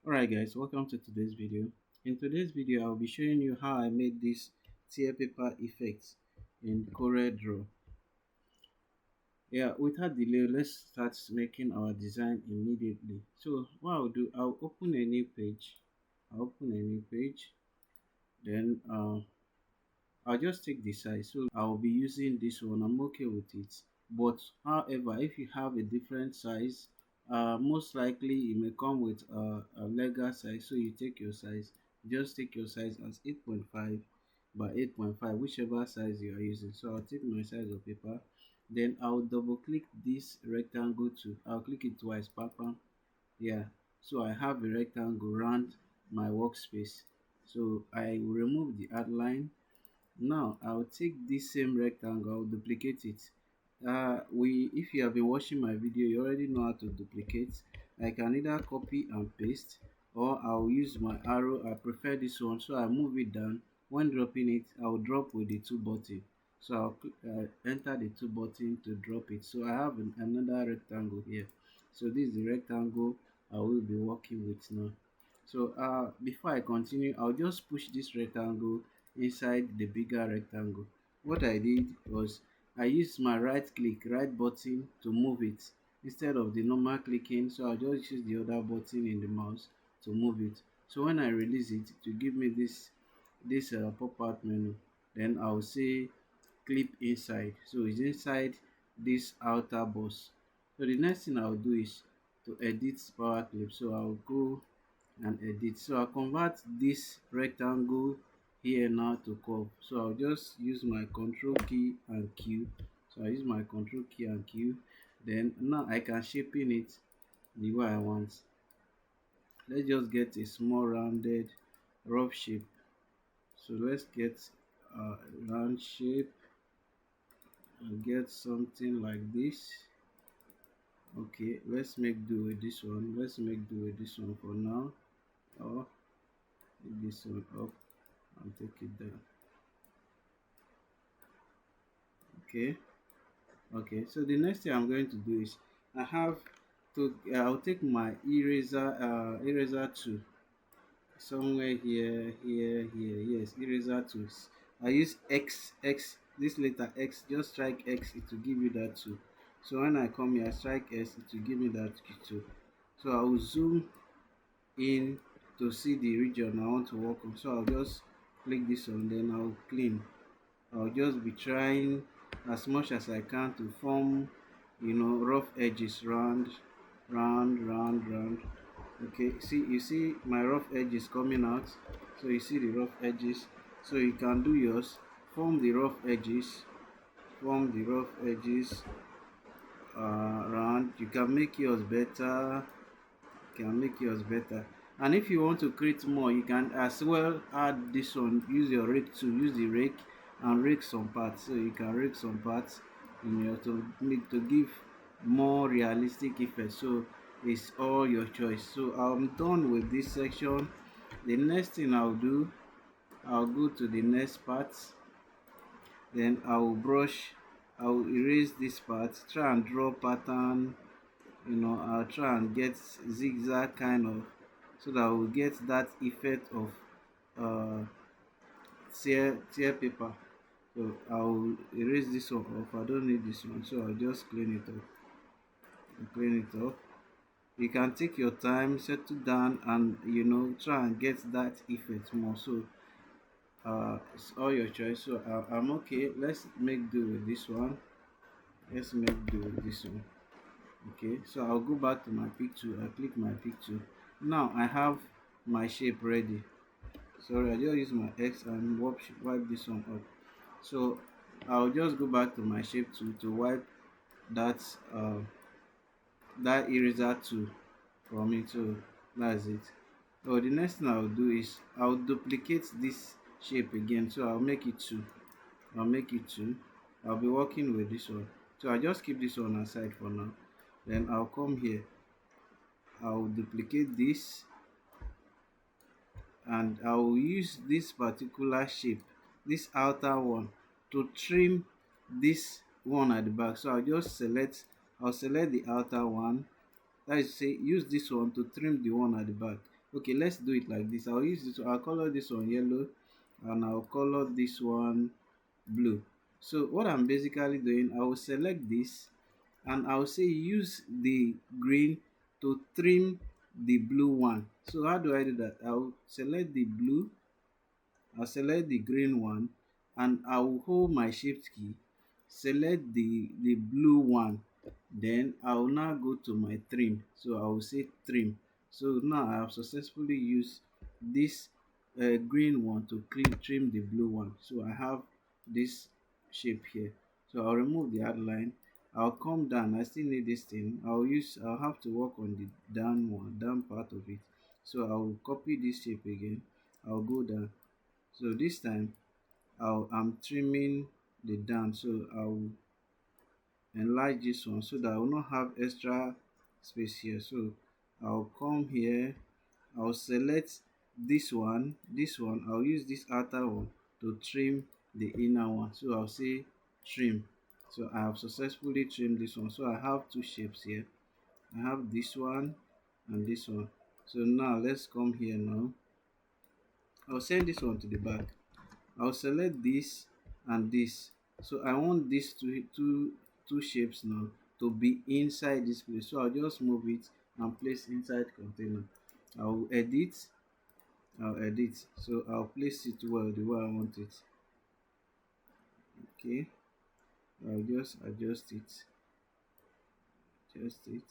Alright guys, welcome to today's video. In today's video, I'll be showing you how I made this tear paper effect in Coreldraw. Yeah, without delay, let's start making our design immediately. So what I'll do, I'll open a new page. Then I'll just take the size. So I'll be using this one. I'm okay with it. But however, if you have a different size, most likely it may come with a legal size. So you take your size. Just take your size as 8.5 by 8.5, whichever size you are using. So I'll take my size of paper. Then I'll double click this rectangle to. I'll click it twice. Papa. Yeah. So I have a rectangle around my workspace. So I will remove the outline. Now I'll take this same rectangle, I'll duplicate it. If you have been watching my video, you already know how to duplicate. I can either copy and paste, or I'll use my arrow. I prefer this one, so I move it down. When dropping it, I'll drop with the two button. So enter the two button to drop it. So I have another rectangle here. So this is the rectangle I will be working with now. So before I continue, I'll just push this rectangle inside the bigger rectangle. What I did was I used my right button to move it instead of the normal clicking. So I'll just use the other button in the mouse to move it. So when I release it to give me this pop-out menu, then I'll say clip inside. So it's inside this outer box. So the next thing I'll do is to edit power clip. So I'll go and edit. So I'll convert this rectangle here now to curve. So I'll just use my control key and Q. So I use my control key and Q. Then now I can shaping it the way I want. Let's just get a small rounded rough shape. So let's get a round shape and get something like this. Okay, let's make do with this one. Let's make do with this one for now. Or take this one up and take it down. Okay, so the next thing I'm going to do is I have to I'll take my eraser tool somewhere here. Yes, eraser tools. I use X, this letter X. Just strike X, it will give you that tool. So when I come here, I strike S, it will give me that tool. So I will zoom in to see the region I want to work on. So I'll just click this one, then I'll clean. I'll just be trying as much as I can to form, rough edges round. Okay, see, you see my rough edges coming out. So you see the rough edges. So you can do yours. Form the rough edges. Round. You can make yours better. And if you want to create more, you can as well add this one. Use your rake to use the rake and rake some parts. So you can rake some parts in your to give more realistic effect. So it's all your choice. So I'm done with this section. The next thing I'll do, I'll go to the next part. Then I'll erase this part, try and draw pattern. I'll try and get zigzag kind of, so that we'll get that effect of uh tear paper. So I'll erase this one off. I don't need this one, so I'll just clean it up. You can take your time, settle down, and try and get that effect more. So it's all your choice. So I'm okay. Let's make do with this one. Okay, so I'll go back to my picture. I click my picture. Now I have my shape ready. Sorry, I just use my X and wipe this one up. So I'll just go back to my shape tool to wipe that that eraser tool from it. So that's it. So the next thing I'll do is I'll duplicate this shape again. So I'll make it two. I'll be working with this one. So I'll just keep this one aside for now. Then I'll come here. I'll duplicate this and I'll use this particular shape, this outer one, to trim this one at the back. So I'll select the outer one. That is, say, use this one to trim the one at the back. Okay, let's do it like this. I'll use this. I'll color this one yellow, and I'll color this one blue. So what I'm basically doing, I will select this, and I'll say use the green to trim the blue one. So how do I do that? I'll select the blue, I'll select the green one, and I will hold my shift key, select the blue one, then I will now go to my trim. So I will say trim. So now I have successfully used this green one to trim the blue one. So I have this shape here. So I'll remove the outline. I'll come down. I still need this thing. I'll have to work on the down part of it. So I'll copy this shape again. I'll go down. So this time I'm trimming the down, so I'll enlarge this one so that I will not have extra space here. So I'll come here, I'll select this one, I'll use this outer one to trim the inner one. So I'll say trim. So I have successfully trimmed this one. So I have two shapes here. I have this one and this one. So now let's come here now. I'll send this one to the back. I'll select this and this. So I want these two shapes now to be inside this place. So I'll just move it and place inside container. I'll edit. I'll edit. So I'll place it well the way I want it. Okay. I'll just adjust it. Adjust it.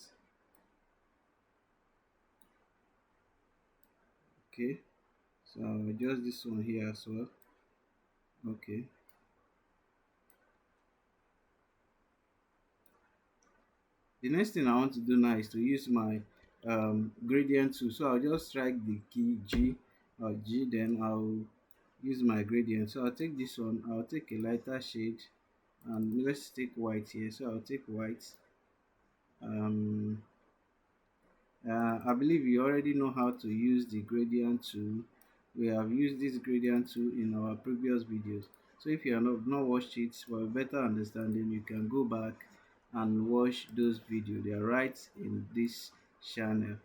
Okay. So I'll adjust this one here as well. Okay. The next thing I want to do now is to use my gradient tool. So I'll just strike the key G or G, then I'll use my gradient. So I'll take this one, I'll take a lighter shade, and let's take white here. So I'll take white. um I believe you already know how to use the gradient tool. We have used this gradient tool in our previous videos. So if you have not watched it for a better understanding, you can go back and watch those videos. They are right in this channel,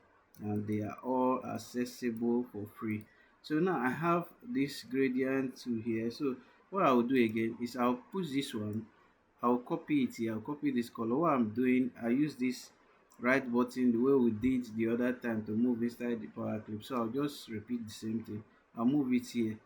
and they are all accessible for free. So now I have this gradient tool here. So what I will do again is I'll push this one, I'll copy it here, I'll copy this color. What I'm doing, I use this right button the way we did the other time to move inside the power clip. So I'll just repeat the same thing. I'll move it here,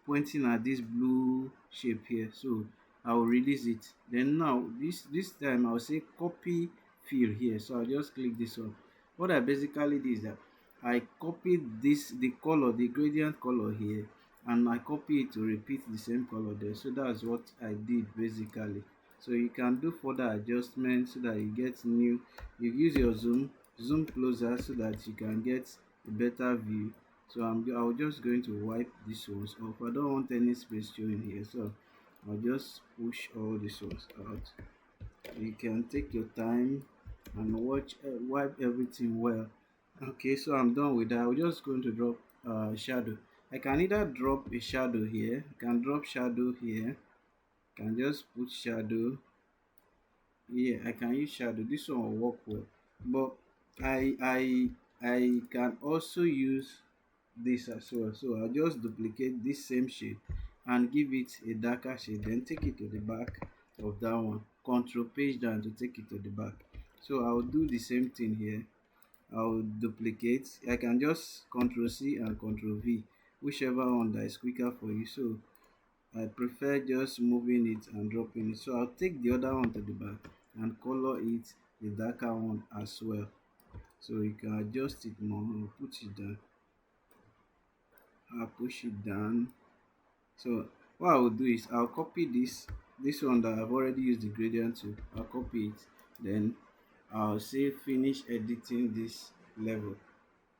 pointing at this blue shape here. So I'll release it. Then now this time I'll say copy fill here. So I'll just click this one. What I basically did is that I copied the color, the gradient color here, and I copy it to repeat the same color there. So that's what I did basically. So you can do further adjustments so that you get new. You use your zoom closer so that you can get a better view. So I'll just going to wipe these ones off. I don't want any space showing here, so I'll just push all these ones out. You can take your time and wipe everything well. Okay, so I'm done with that. I'm just going to drop shadow. I can either drop a shadow here, I can drop shadow here, can just put shadow. Yeah, I can use shadow. This one will work well, but I can also use this as well. So I'll just duplicate this same shade and give it a darker shade, then take it to the back of that one, control page down to take it to the back. So I'll do the same thing here. I'll duplicate. I can just control C and control V, whichever one that is quicker for you. So I prefer just moving it and dropping it. So I'll take the other one to the back and color it the darker one as well. So you can adjust it more and put it down. I'll push it down. So what I will do is I'll copy this one that I've already used the gradient to. I'll copy it. Then I'll say finish editing this level.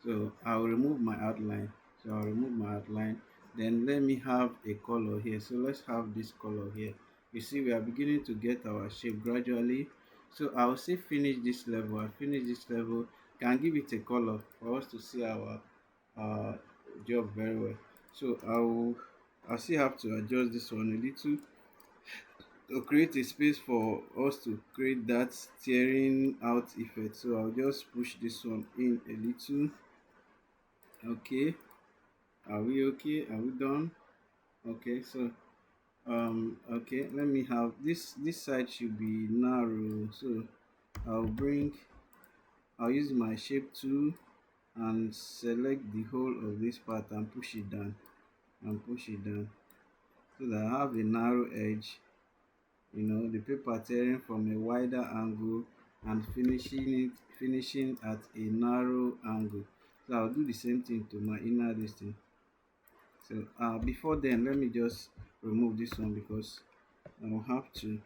So I'll remove my outline. So I'll remove my outline. Then let me have a color here. So let's have this color here. You see we are beginning to get our shape gradually. So I'll say finish this level. I finish this level, can give it a color for us to see our uh, job very well. So I'll still have to adjust this one a little to create a space for us to create that tearing out effect. So I'll just push this one in a little. Okay, are we okay? Are we done? Okay, so okay, let me have this side should be narrow. So I'll bring I'll use my shape tool and select the whole of this part and push it down and push it down so that I have a narrow edge, the paper tearing from a wider angle and finishing at a narrow angle. So I'll do the same thing to my inner distance. So before then, let me just remove this one because I will have to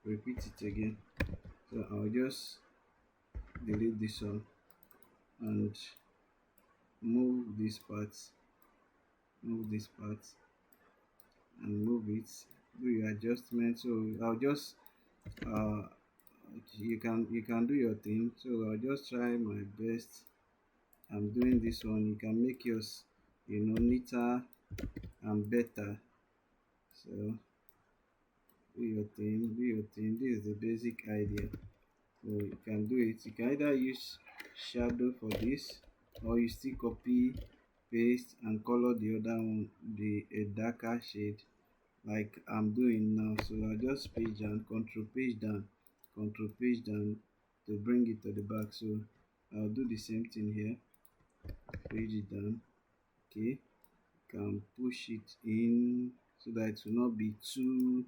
repeat it again. So I'll just delete this one and move this part, move this part and move it. Do your adjustment. So I'll just uh you can do your thing. So I'll just try my best. I'm doing this one. You can make yours neater and better. So do your thing. This is the basic idea. So you can do it. You can either use shadow for this, or you still copy, paste and color the other one the a darker shade like I'm doing now. So I'll just page down, control page down to bring it to the back. So I'll do the same thing here, page it down. Okay, can push it in so that it will not be too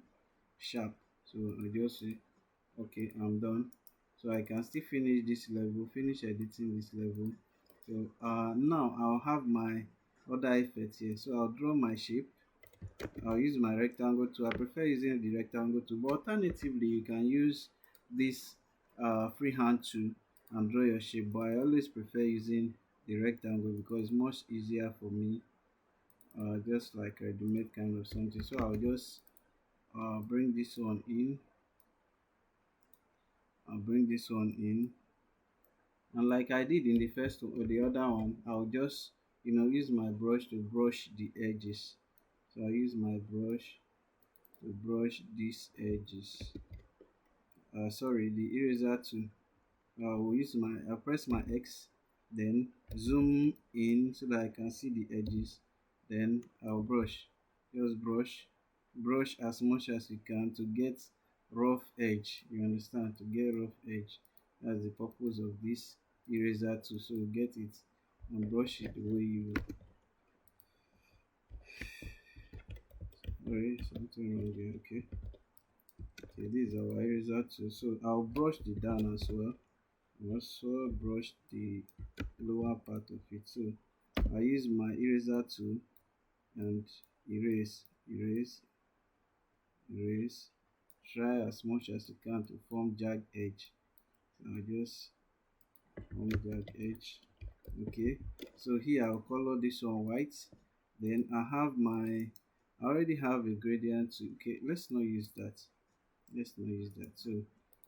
sharp. So I just say okay, I'm done. So I can still finish editing this level. So now I'll have my other effects here. So I'll draw my shape. I'll use my rectangle tool. I prefer using the rectangle tool, but alternatively you can use this freehand tool and draw your shape, but I always prefer using the rectangle because it's much easier for me, just like ready-made kind of something. So I'll just bring this one in. I'll bring this one in, and like I did in the first one or the other one, I'll just use my brush to brush the edges. So I use my brush to brush these edges. Sorry, the eraser tool. I'll press my X, then zoom in so that I can see the edges. Then I'll just brush as much as you can to get rough edge. You understand? To get rough edge. That's the purpose of this eraser tool. So get it and brush it the way you. Sorry, something wrong here. Okay. Okay, this is our eraser tool. So I'll brush the down as well. Also brush the lower part of it. So I use my eraser tool and erase. Try as much as you can to form jagged edge. So I just form jagged edge. Okay, so here I'll color this one white. Then I already have a gradient to. Okay, let's not use that. So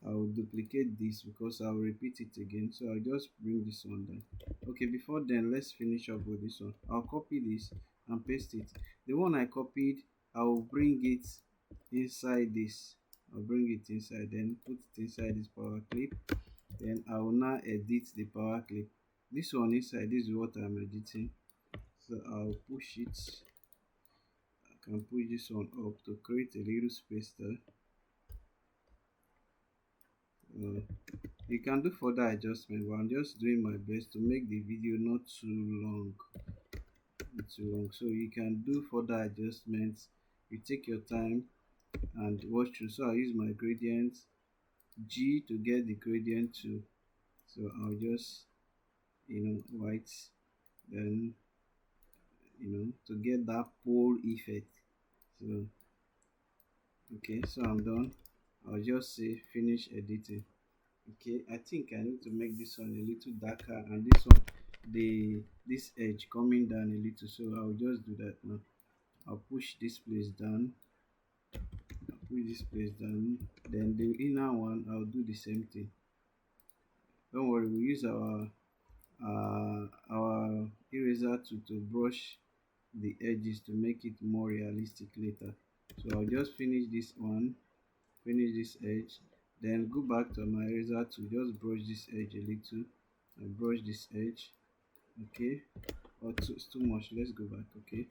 I'll duplicate this because I'll repeat it again. So I'll just bring this one down. Okay, before then, let's finish up with this one. I'll copy this and paste it. The one I copied, I'll bring it inside this. I'll bring it inside, then put it inside this power clip. Then I will now edit the power clip. This one inside, this is what I'm editing. So I'll push it. I can push this one up to create a little space there. You can do further adjustment, but I'm just doing my best to make the video not too long. So you can do further adjustments. You take your time and watch through. So I use my gradient G to get the gradient to. So I'll just white, then to get that pole effect. So okay, so I'm done. I'll just say finish editing. Okay, I think I need to make this one a little darker, and this one this edge coming down a little. So I'll just do that now. I'll push this place down. Then the inner one I'll do the same thing. Don't worry, we use our eraser to brush the edges to make it more realistic later. So I'll just finish this one, finish this edge, then go back to my eraser to just brush this edge a little. I brush this edge, Okay, or it's too much. Let's go back. Okay,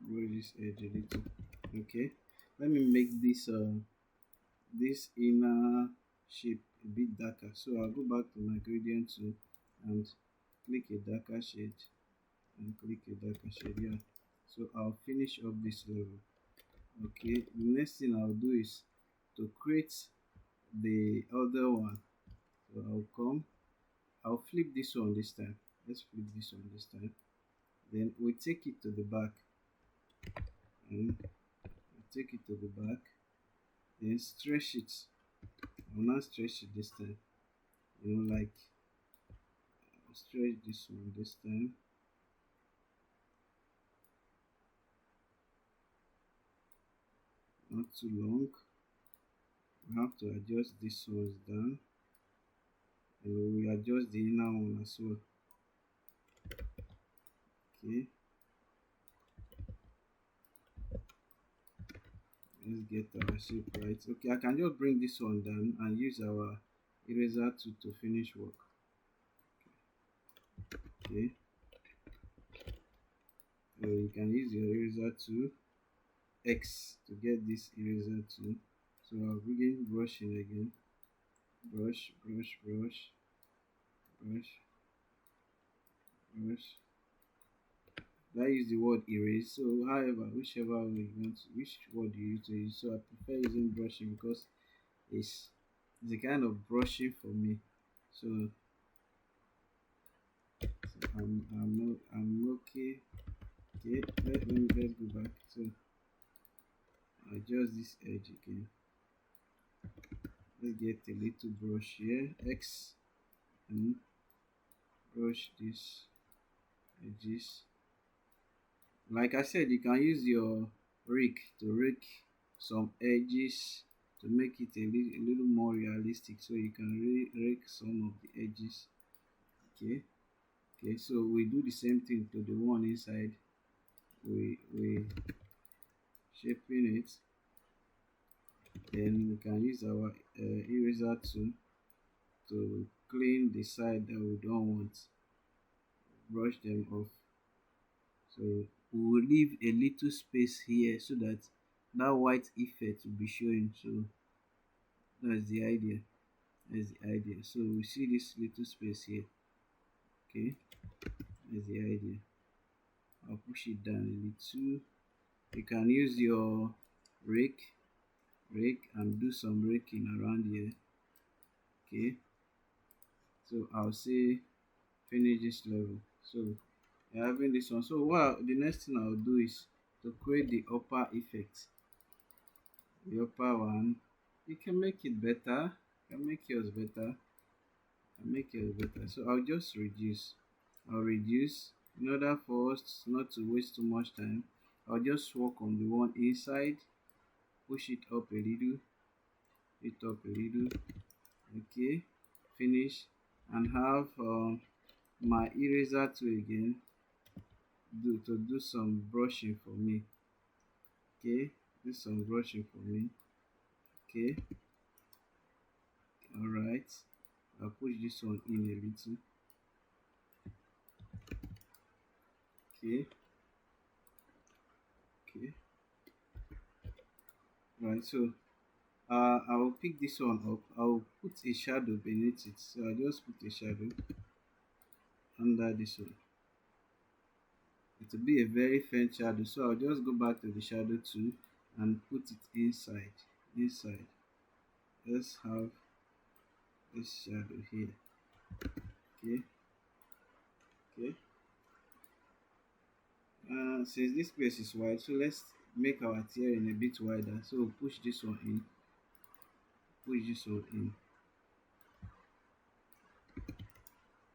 raise this edge a little. Okay, let me make this inner shape a bit darker. So I'll go back to my gradient tool and click a darker shade and click a darker shade. Yeah, so I'll finish up this level. Okay, the next thing I'll do is to create the other one. So I'll flip this one this time. Let's flip this one this time. Then we take it to the back and we take it to the back. Then stretch it. I'll not stretch it this time. Like I'll stretch this one this time. Not too long. We have to adjust this one down, and we adjust the inner one as well. Okay, let's get our shape right. Okay, I can just bring this one down and use our eraser tool to finish work. Okay, so you can use your eraser tool X to get this eraser tool. So I'll begin brushing again. Brush, brush, brush, brush, brush. I use the word erase. So however, whichever way you want, which word you use to use. So I prefer using brushing because it's a kind of brushing for me. So, I'm okay. Okay, let's go back. So adjust this edge again. Let's get a little brush here. X and brush this edges. Like I said, you can use your rake to rake some edges to make it a little more realistic, so you can rake some of the edges. Okay, okay, so we do the same thing to the one inside. We shaping it, then we can use our eraser tool to clean the side that we don't want, brush them off. So we will leave a little space here so that that white effect will be showing. So that's the idea. That's the idea. So we see this little space here. Okay, that's the idea. I'll push it down a little. You can use your rake and do some raking around here. Okay, so I'll say finish this level. So you're having this one. So the next thing I'll do is to create the upper effect. The upper one, you can make it better. You can make yours better. Make yours better. So I'll just reduce. I'll reduce in order for us not to waste too much time. I'll just work on the one inside, push it up a little, okay, finish, and have my eraser tool again do some brushing for me. Okay, do some brushing for me. Okay, all right, I'll push this one in a little. Okay, okay, right. So I will pick this one up. I'll put a shadow beneath it. So I just put a shadow under this one. It will be a very faint shadow. So I'll just go back to the shadow tool and put it inside. Inside. Let's have this shadow here. Okay. Okay. Since this space is wide, so let's make our tearing a bit wider. So we'll push this one in. Push this one in.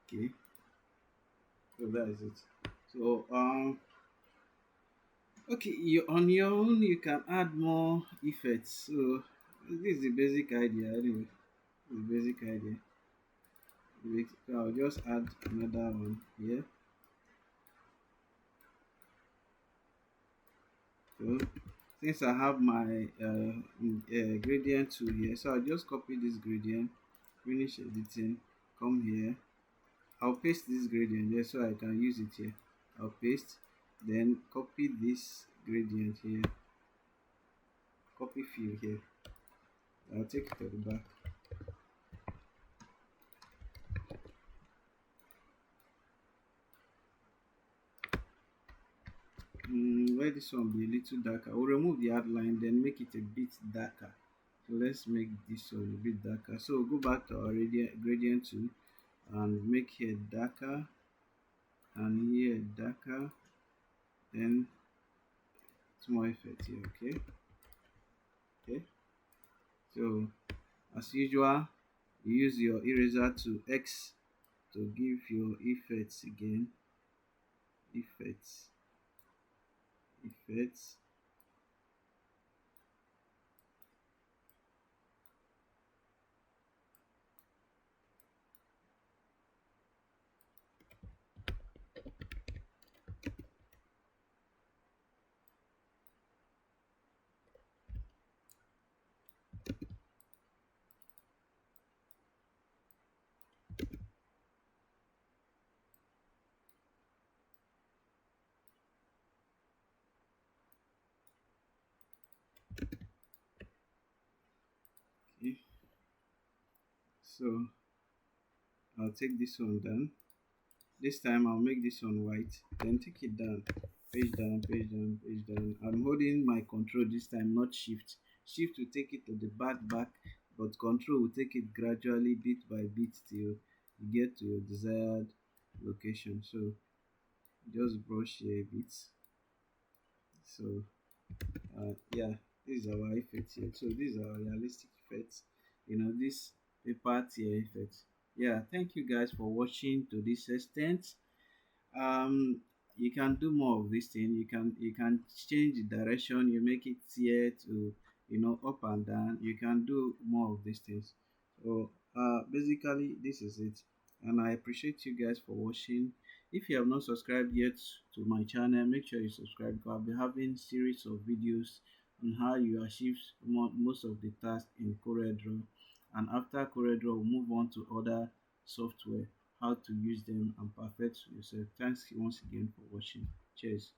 Okay. So that is it. So okay, on your own you can add more effects. So this is the basic idea anyway. The basic idea. So I'll just add another one here. So since I have my gradient tool here, so I'll just copy this gradient, finish editing, come here, I'll paste this gradient here so I can use it here. I'll paste, then copy this gradient here, copy fill here. I'll take it to the back. Let this one be a little darker. We'll remove the outline, then make it a bit darker. So let's make this one a bit darker. So go back to our gradient tool and make here darker and here darker. Then small effect here. Okay. Okay. So as usual, you use your eraser to X to give your effects again. Effects. Effects. Okay. So I'll take this one down. This time I'll make this one white, then take it down, page down, page down, page down. I'm holding my control this time, not shift. Shift will take it to the back, but control will take it gradually, bit by bit, till you get to your desired location. So just brush here a bit. So yeah, this is our effect here. So these are realistic effects. This paper tier effect. Yeah, thank you guys for watching to this extent. um you can do more of this thing. You can change the direction, you make it here to up and down. You can do more of these things. So basically this is it, and I appreciate you guys for watching. If you have not subscribed yet to my channel, make sure you subscribe, because I'll be having series of videos on how you achieve most of the tasks in Coreldraw. And after Coreldraw, we'll move on to other software, how to use them and perfect yourself. Thanks once again for watching. Cheers.